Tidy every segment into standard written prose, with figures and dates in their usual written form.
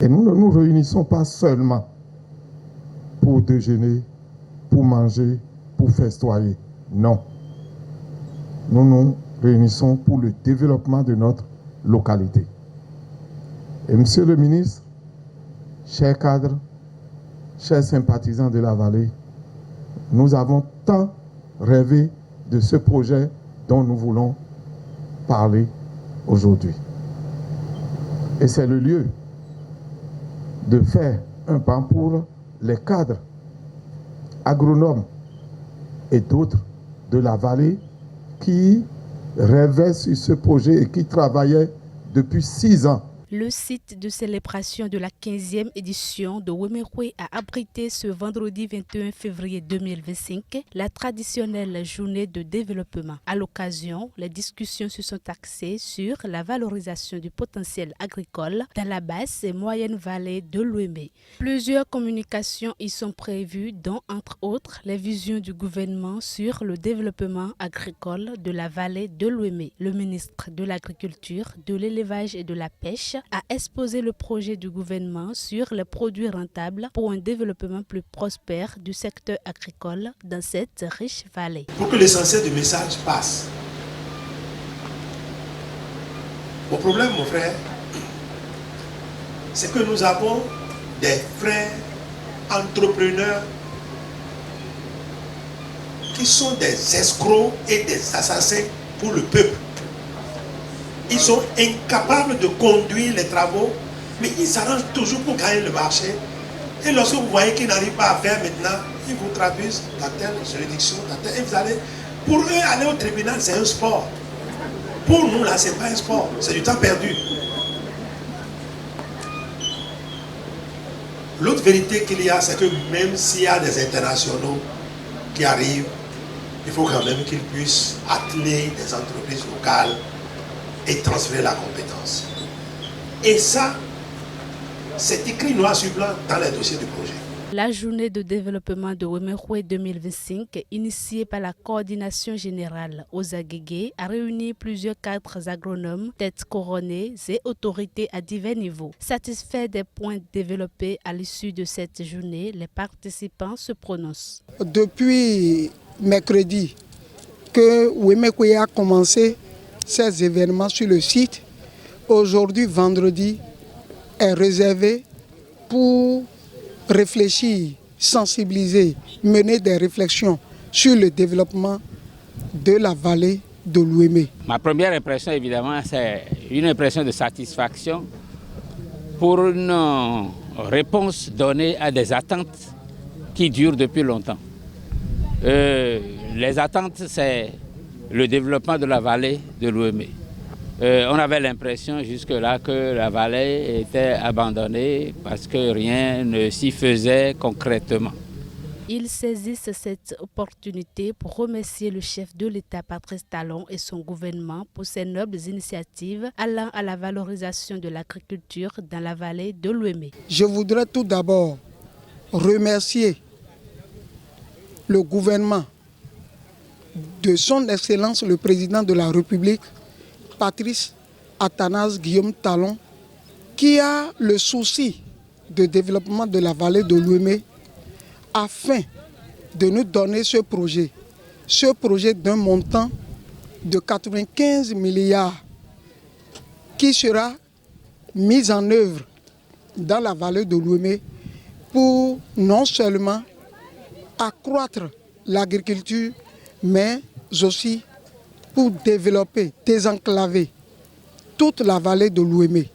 Et nous ne nous réunissons pas seulement pour déjeuner, pour manger, pour festoyer. Non. Nous nous réunissons pour le développement de notre localité. Et Monsieur le ministre, chers cadres, chers sympathisants de la vallée, nous avons tant rêvé de ce projet dont nous voulons parler aujourd'hui. Et c'est le lieu de faire un banc pour les cadres, agronomes et d'autres de la vallée qui rêvaient sur ce projet et qui travaillaient depuis 6 ans. Le site de célébration de la 15e édition de Wemekwe a abrité ce vendredi 21 février 2025 la traditionnelle journée de développement. À l'occasion, les discussions se sont axées sur la valorisation du potentiel agricole dans la basse et moyenne vallée de l'Ouémé. Plusieurs communications y sont prévues, dont entre autres les visions du gouvernement sur le développement agricole de la vallée de l'Ouémé. Le ministre de l'Agriculture, de l'Élevage et de la Pêche a exposé le projet du gouvernement sur les produits rentables pour un développement plus prospère du secteur agricole dans cette riche vallée. Pour que l'essentiel du message passe. Mon problème, mon frère, c'est que nous avons des frères entrepreneurs qui sont des escrocs et des assassins pour le peuple. Ils sont incapables de conduire les travaux, mais ils s'arrangent toujours pour gagner le marché. Et lorsque vous voyez qu'ils n'arrivent pas à faire maintenant, ils vous traduisent dans telle juridiction, dans telle... Et vous allez... Pour eux, aller au tribunal, c'est un sport. Pour nous, là, ce n'est pas un sport, c'est du temps perdu. L'autre vérité qu'il y a, c'est que même s'il y a des internationaux qui arrivent, il faut quand même qu'ils puissent atteler des entreprises locales et transférer la compétence. Et ça, c'est écrit noir sur blanc dans les dossiers du projet. La journée de développement de Wemekwe 2025, initiée par la coordination générale aux Agégués, a réuni plusieurs cadres agronomes, têtes couronnées et autorités à divers niveaux. Satisfaits des points développés à l'issue de cette journée, les participants se prononcent. Depuis mercredi que Wemekwe a commencé ces événements sur le site, aujourd'hui, vendredi, est réservé pour réfléchir, sensibiliser, mener des réflexions sur le développement de la vallée de l'Ouémé. Ma première impression, évidemment, c'est une impression de satisfaction pour une réponse donnée à des attentes qui durent depuis longtemps. Les attentes, c'est le développement de la vallée de l'Ouémé. On avait l'impression jusque-là que la vallée était abandonnée parce que rien ne s'y faisait concrètement. Ils saisissent cette opportunité pour remercier le chef de l'État Patrice Talon et son gouvernement pour ces nobles initiatives allant à la valorisation de l'agriculture dans la vallée de l'Ouémé. Je voudrais tout d'abord remercier le gouvernement de son Excellence le Président de la République, Patrice Athanase Guillaume Talon, qui a le souci de développement de la vallée de l'Ouémé afin de nous donner ce projet d'un montant de 95 milliards qui sera mis en œuvre dans la vallée de l'Ouémé pour non seulement accroître l'agriculture, mais aussi pour développer, désenclaver toute la vallée de l'Ouémé.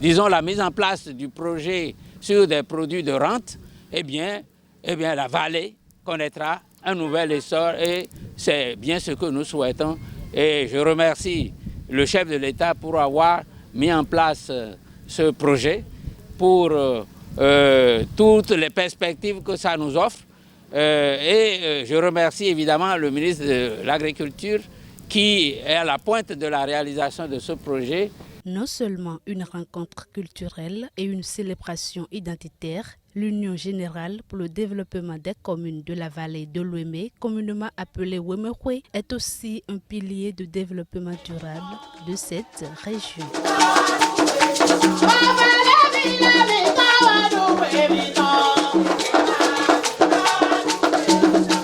Disons la mise en place du projet sur des produits de rente, eh bien la vallée connaîtra un nouvel essor et c'est bien ce que nous souhaitons. Et je remercie le chef de l'État pour avoir mis en place ce projet, pour toutes les perspectives que ça nous offre. Et je remercie évidemment le ministre de l'Agriculture qui est à la pointe de la réalisation de ce projet. Non seulement une rencontre culturelle et une célébration identitaire, l'Union générale pour le développement des communes de la vallée de l'Ouémé, communément appelée Wemekwe, est aussi un pilier de développement durable de cette région.